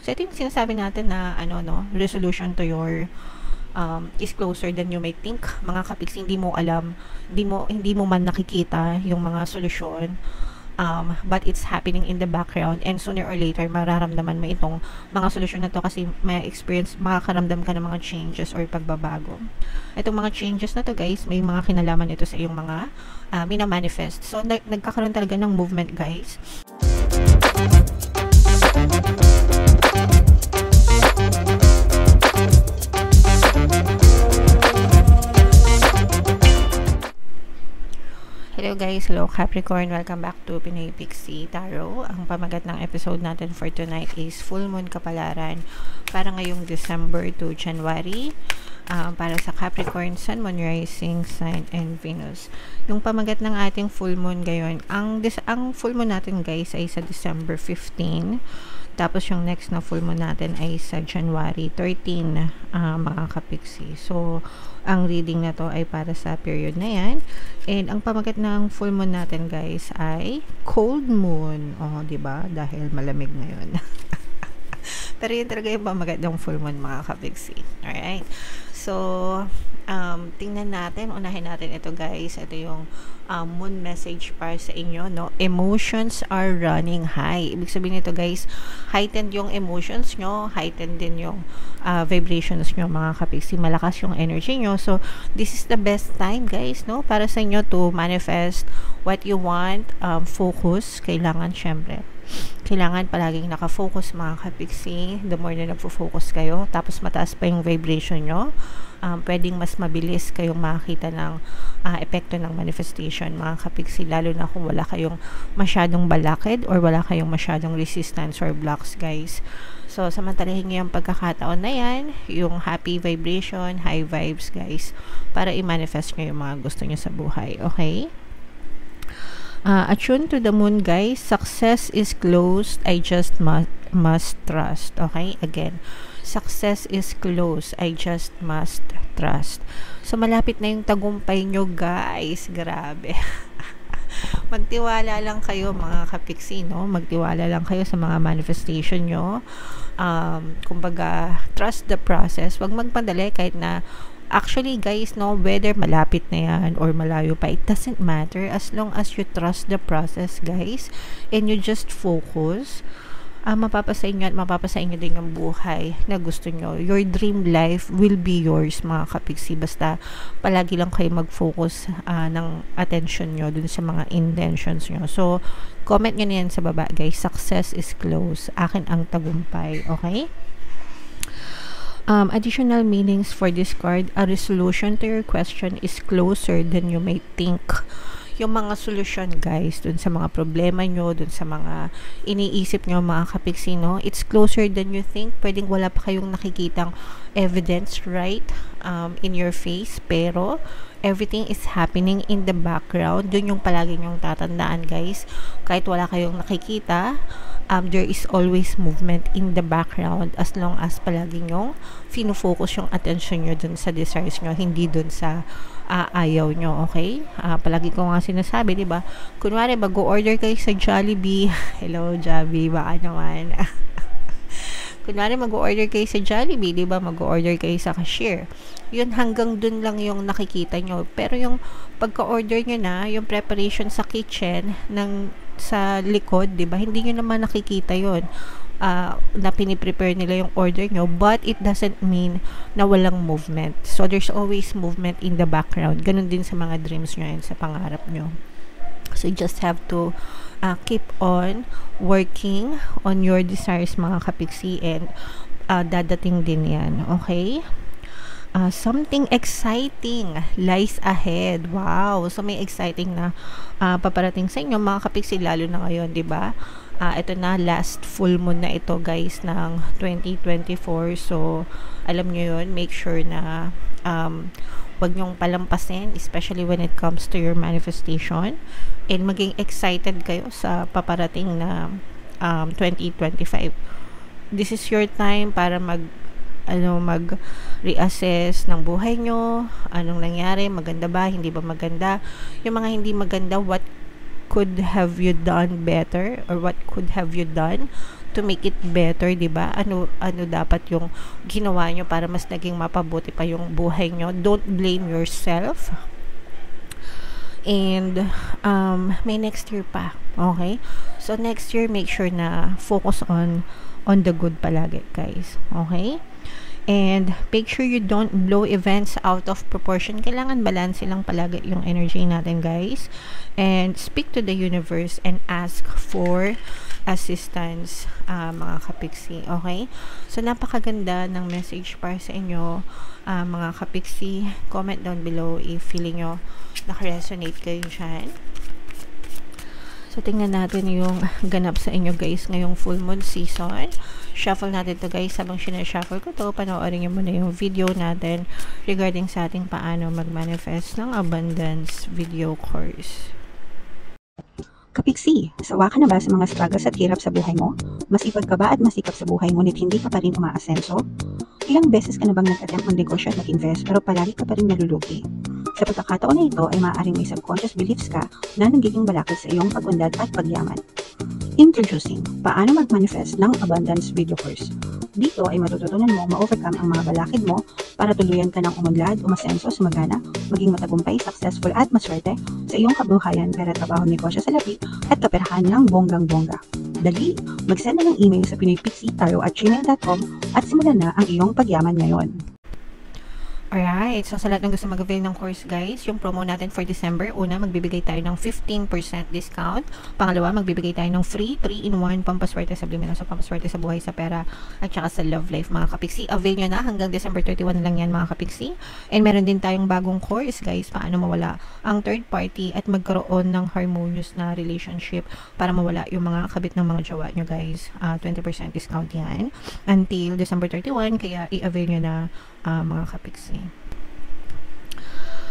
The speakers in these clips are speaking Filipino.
So, ito yung sinasabi natin na, resolution to your is closer than you may think. Mga kapiks, hindi mo alam, hindi mo man nakikita yung mga solusyon. But it's happening in the background, and sooner or later mararamdaman mo itong mga solusyon na to kasi may experience, makakaramdam ka ng mga changes or pagbabago. Itong mga changes na to guys, may mga kinalaman ito sa iyong mga minamanifest. So nagkakaroon talaga ng movement guys. Hello guys, hello Capricorn, welcome back to Pinoy Pixie Tarot. Ang pamagat ng episode natin for tonight is Full Moon Kapalaran para ngayong December to January, para sa Capricorn, Sun, Moon, Rising, Sign, and Venus. Yung pamagat ng ating Full Moon ngayon, ang Full Moon natin guys ay sa December 15, tapos yung next na Full Moon natin ay sa January 13, mga kapiksi. So, ang reading na to ay para sa period na yan. And ang pamagat ng Full Moon natin guys ay Cold Moon. Diba? Dahil malamig ngayon. Pero yun talaga yung pamagat ng Full Moon mga kapiksi. Alright? So, tingnan natin, unahin natin ito guys. Ito yung moon message para sa inyo, no? Emotions are running high. Ibig sabihin nito guys, heightened yung emotions nyo, heightened din yung vibrations nyo mga kapiksi, malakas yung energy nyo. So this is the best time guys, no? Para sa inyo to manifest what you want. Focus, kailangan syempre kailangan palaging nakafocus mga kapiksi. The more na nagfo-focus kayo, tapos mataas pa yung vibration nyo, pwedeng mas mabilis kayong makakita ng epekto ng manifestation mga kapiksi, lalo na kung wala kayong masyadong balakid or wala kayong masyadong resistance or blocks guys. So samantalahin nyo yung pagkakataon na yan, yung happy vibration, high vibes guys, para i-manifest nyo yung mga gusto nyo sa buhay. Okay? Attune to the moon guys, success is close, I just must trust. Okay, again, success is close, I just must trust. So malapit na yung tagumpay nyo guys, grabe. Magtiwala lang kayo mga kapiksi, no? Magtiwala lang kayo sa mga manifestation nyo. Kumbaga, trust the process, wag magpadali kahit na actually guys, no, whether malapit na yan or malayo pa, it doesn't matter as long as you trust the process guys, and you just focus. Mapapasa inyo at mapapasa inyo din yung buhay na gusto nyo. Your dream life will be yours mga kapiksi, basta palagi lang kayo mag-focus ng attention nyo dun sa mga intentions nyo. So comment nyo na yan sa baba guys, success is close, akin ang tagumpay. Okay? Additional meanings for this card, a resolution to your question is closer than you may think. Yung mga solusyon guys, dun sa mga problema nyo, dun sa mga iniisip nyo mga kapiksi, no? It's closer than you think. Pwedeng wala pa kayong nakikitang evidence right in your face, pero everything is happening in the background. Dun yung palagi nyong tatandaan guys, kahit wala kayong nakikita, there is always movement in the background as long as palagi nyong fino-focus yung attention nyo dun sa desires nyo, hindi dun sa ayaw nyo, okay? Palagi ko nga sinasabi, diba? Kunwari, mag-order kayo sa Jollibee. Hello, Jollibee, baka naman. Kunwari, mag-order kayo sa Jollibee, diba? Mag-order kayo sa cashier. Yun, hanggang dun lang yung nakikita nyo. Pero yung pagka-order nyo na, yung preparation sa kitchen, sa likod, diba? Hindi nyo naman nakikita yun. Na piniprepare nila yung order nyo, but it doesn't mean na walang movement. So there's always movement in the background. Ganun din sa mga dreams nyo and sa pangarap nyo. So you just have to keep on working on your desires mga kapiksi, and dadating din yan. Okay? Something exciting lies ahead. Wow! So may exciting na paparating sa inyo mga kapiksi, lalo na ngayon, diba? Ito na, last full moon na ito guys ng 2024. So alam nyo yun, make sure na wag nyong palampasin, especially when it comes to your manifestation, and maging excited kayo sa paparating na 2025. This is your time para mag-reassess ng buhay nyo, anong nangyari, maganda ba, hindi ba maganda. Yung mga hindi maganda, what could have you done better, or what could have you done to make it better, 'di ba? Ano dapat yung ginawa nyo para mas naging mapabuti pa yung buhay nyo. Don't blame yourself. And may next year pa. Okay? So next year, make sure na focus on the good palagi, guys. Okay? And make sure you don't blow events out of proportion. Kailangan balance lang palagi yung energy natin, guys. And speak to the universe and ask for assistance, mga kapiksi. Okay? So, napakaganda ng message para sa inyo, mga kapiksi. Comment down below if feeling nyo naka-resonate kayo dyan. So, tingnan natin yung ganap sa inyo, guys, ngayong full moon season. Shuffle natin to, guys. Habang sinashuffle ko to, panoorin nyo muna yung video natin regarding sa ating paano mag-manifest ng abundance video course. Kapiksi, sawa ka na ba sa mga struggles at hirap sa buhay mo? Masipag ka ba at masikap sa buhay ngunit hindi ka pa rin umaasenso? Ilang beses ka na bang nag-attempt mag-negosyo at mag-invest pero palagi ka pa rin nalulugi? Sa pagkakataon na ito ay maaaring may subconscious beliefs ka na nagiging balakid sa iyong pag-unlad at pagyaman. Introducing, paano mag-manifest ng abundance video course. Dito ay matututunan mo ma-overcome ang mga balakid mo para tuluyan ka ng umunlad, umasenso, sumagana, maging matagumpay, successful at maswerte sa iyong kabuhayan, pera, trabaho, negosyo, salapi at kaperahan ng bonggang-bongga. Dali, mag-send na ng email sa pinoypixie@gmail.com at simulan na ang iyong pagyaman ngayon. Alright, so sa lahat ng gusto mag-avail ng course, guys, yung promo natin for December, una, magbibigay tayo ng 15% discount. Pangalawa, magbibigay tayo ng free 3-in-1 pampaswerte sa subliminal, so pampaswerte sa buhay, sa pera, at saka sa love life, mga kapiksi. Avail nyo na hanggang December 31 na lang yan, mga kapiksi. And meron din tayong bagong course, guys, paano mawala ang third party at magkaroon ng harmonious na relationship para mawala yung mga kabit ng mga jowa nyo, guys. 20% discount yan until December 31, kaya i-avail nyo na, mga kapiksi.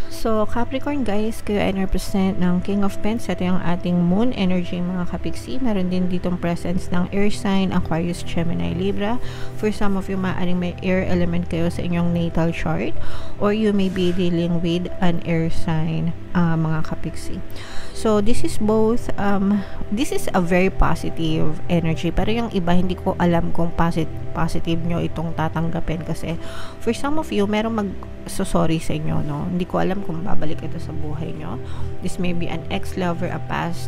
So, Capricorn, guys, kayo ay represent ng King of Pentacles. Ito yung ating moon energy, mga kapiksi. Meron din ditong presence ng air sign, Aquarius, Gemini, Libra. For some of you, maaaring may air element kayo sa inyong natal chart, or you may be dealing with an air sign, mga kapiksi. So, this is both, this is a very positive energy. Pero yung iba, hindi ko alam kung positive nyo itong tatanggapin. Kasi, for some of you, merong sorry sa inyo, no? Hindi ko alam kung babalik ito sa buhay nyo. This may be an ex-lover, a past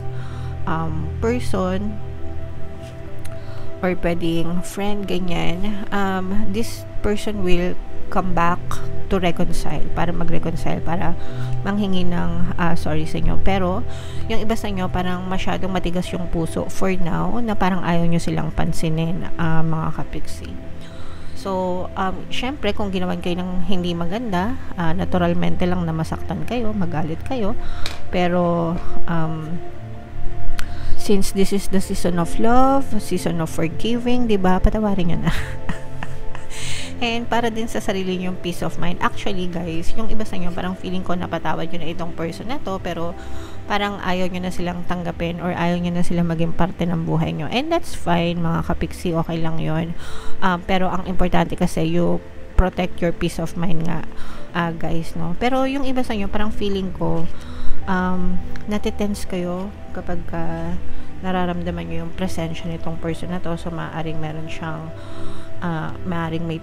person, or pwedeng friend, ganyan. This person will come back to reconcile, para mag-reconcile, para manghingi ng sorry sa inyo. Pero, yung iba sa inyo, parang masyadong matigas yung puso for now, na parang ayaw nyo silang pansinin, mga kapiksi. So, syempre, kung ginawan kayo ng hindi maganda, naturalmente lang na masaktan kayo, magalit kayo. Pero, since this is the season of love, season of forgiving, diba, patawarin nyo na. And para din sa sarili yung peace of mind. Actually, guys, yung iba sa inyo, parang feeling ko napatawad nyo na itong person na to, pero parang ayaw nyo na silang tanggapin or ayaw nyo na silang maging parte ng buhay nyo. And that's fine, mga kapiksi, okay lang yon. Pero ang importante kasi, you protect your peace of mind nga, guys, no? Pero yung iba sa inyo, parang feeling ko, natitense kayo kapag nararamdaman nyo yung presensya nitong person na to. So, maaaring meron siyang maaaring may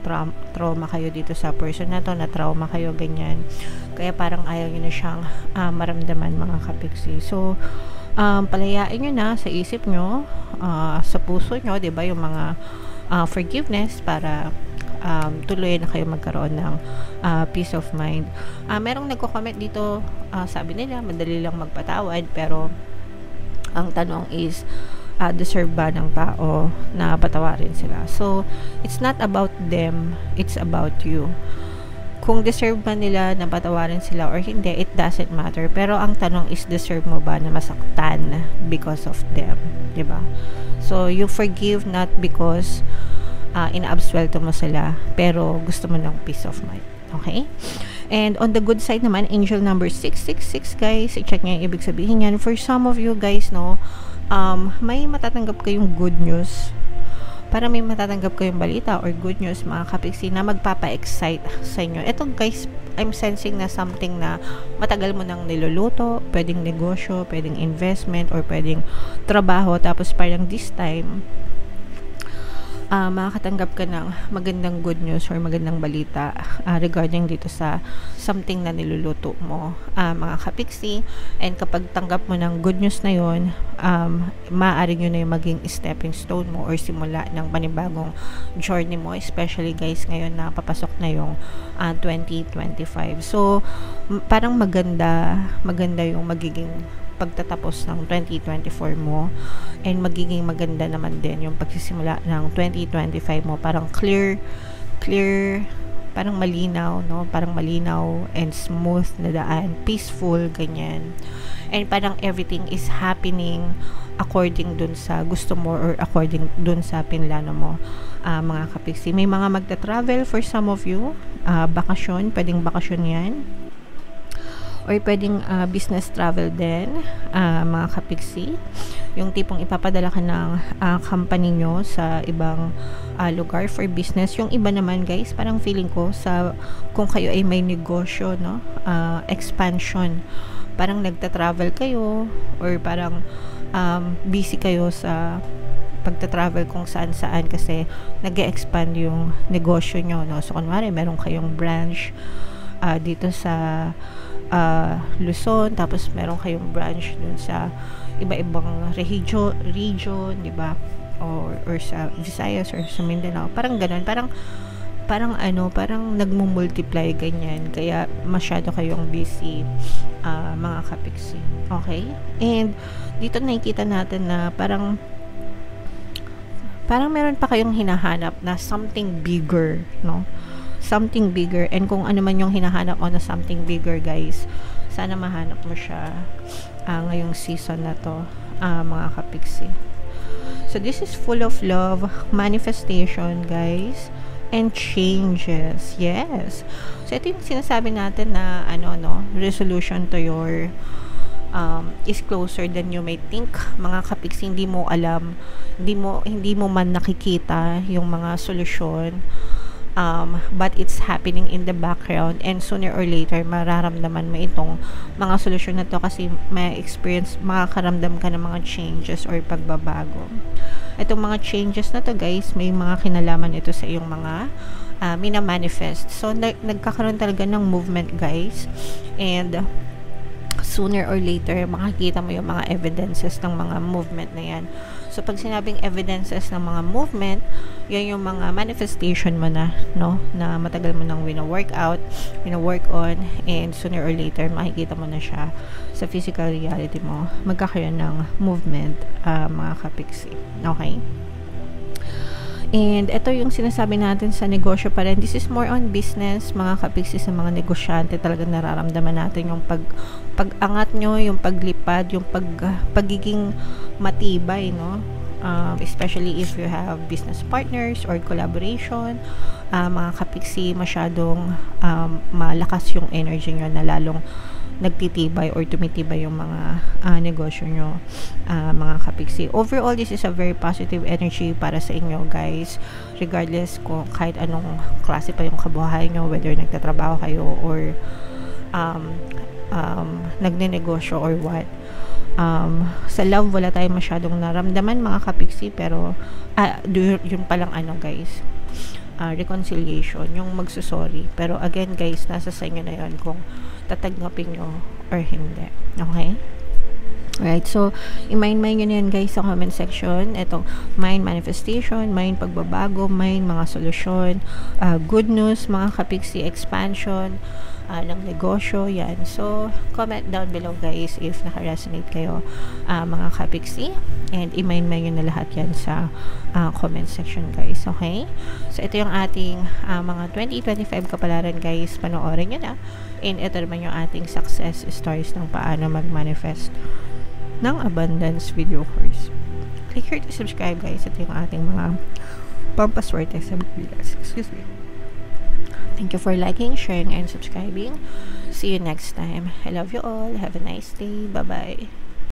trauma kayo dito sa person na to, na trauma kayo, ganyan. Kaya parang ayaw nyo na siyang maramdaman, mga kapiksi. So, palayain nyo na sa isip nyo, sa puso nyo, diba, yung mga forgiveness para tuloy na kayo magkaroon ng peace of mind. Merong nagko-comment dito, sabi nila, madali lang magpatawad, pero ang tanong is, deserve ba ng tao na patawarin sila? So, it's not about them, it's about you. Kung deserve ba nila na patawarin sila or hindi, it doesn't matter. Pero ang tanong is, deserve mo ba na masaktan because of them? Diba? So, you forgive not because ina-absuelto mo sila, pero gusto mo ng peace of mind. Okay? And on the good side naman, angel number 666, guys, i-check nyo yung ibig sabihin yan. For some of you guys, no, may matatanggap kayong good news. Para may matatanggap kayong balita or good news, mga kapiksi, na magpapa-excite sa inyo. Ito, guys, I'm sensing na something na matagal mo nang niluluto, pwedeng negosyo, pwedeng investment, or pwedeng trabaho, tapos parang this time, makakatanggap ka ng magandang good news or magandang balita regarding dito sa something na niluluto mo, mga kapiksi. And kapag tanggap mo ng good news na yon, maaaring yun na yung maging stepping stone mo or simula ng panibagong journey mo, especially guys ngayon na papasok na yung 2025. So parang maganda yung magiging pagtatapos ng 2024 mo, and magiging maganda naman din yung pagsisimula ng 2025 mo. Parang clear, parang malinaw, no? Parang malinaw and smooth na daan, peaceful, ganyan. And parang everything is happening according dun sa gusto mo or according dun sa pinlano mo, mga kapiksi. May mga magta-travel for some of you, bakasyon, pwedeng bakasyon yan. Or pwedeng business travel din, mga kapiksi. Yung tipong ipapadala ka ng company nyo sa ibang lugar for business. Yung iba naman guys, parang feeling ko sa kung kayo ay may negosyo, no, expansion, parang nagta-travel kayo or parang busy kayo sa pagta-travel kung saan-saan kasi nag-e-expand yung negosyo nyo, no. So kunwari meron kayong branch dito sa Luzon, tapos meron kayong branch dun sa iba-ibang region, di ba? Or sa Visayas or sa Mindanao. Parang ganun, parang nagmumultiply ganyan. Kaya masyado kayong busy, mga kapiksi. Okay? And dito nakikita natin na parang meron pa kayong hinahanap na something bigger, no? Something bigger. And kung ano man yung hinahanap mo na something bigger, guys, sana mahanap mo siya ngayong season na to, mga kapiksi. So this is full of love, manifestation, guys, and changes. Yes. So ito yung sinasabi natin na resolution to your is closer than you may think, mga kapiksi. Hindi mo alam, hindi mo man nakikita yung mga solusyon, but it's happening in the background, and sooner or later mararamdaman mo itong mga solusyon na to kasi may experience, makakaramdam ka ng mga changes or pagbabago. Itong mga changes na to, guys, may mga kinalaman ito sa iyong mga mina-manifest. So nagkakaroon talaga ng movement, guys, and sooner or later makikita mo yung mga evidences ng mga movement na yan. So pag sinabing evidences ng mga movement, yan yung mga manifestation mo na, no, na matagal mo nang wino-work on, and sooner or later makikita mo na siya sa physical reality mo. Magkakaroon ng movement, mga kapiksi. Okay? And ito yung sinasabi natin sa negosyo pa rin. This is more on business, mga kapiksi. Sa mga negosyante, talagang nararamdaman natin yung pag-angat nyo, yung paglipad, yung pagiging matibay, no? Especially if you have business partners or collaboration, mga kapiksi, masyadong malakas yung energy nyo na lalong nagtitibay or tumitibay yung mga negosyo nyo, mga kapiksi. Overall, this is a very positive energy para sa inyo, guys, regardless kung kahit anong klase pa yung kabuhayan nyo, whether nagtatrabaho kayo or nagnenegosyo or what. Sa love, wala tayong masyadong naramdaman, mga kapiksi, pero yun palang guys, reconciliation, yung magsusorry. Pero again, guys, nasa sa inyo na yun kung tatanggapin nyo or hindi. Okay? Alright, so i-mind nyo na yan, guys, sa comment section. Ito, mind manifestation, mind pagbabago, mind mga solusyon, good news, mga kapiksi, expansion ng negosyo, yan. So comment down below, guys, if naka-resonate kayo, mga kapiksi, and i-mind nyo na lahat yan sa comment section, guys. Okay? So ito yung ating mga 2025 kapalaran, guys. Panoorin nyo na. And ito naman yung ating success stories ng paano mag-manifest ng abundance video course. Click here to subscribe, guys. Ito yung ating mga pampaswerte sa Bilas. Excuse me. Thank you for liking, sharing, and subscribing. See you next time. I love you all. Have a nice day. Bye-bye.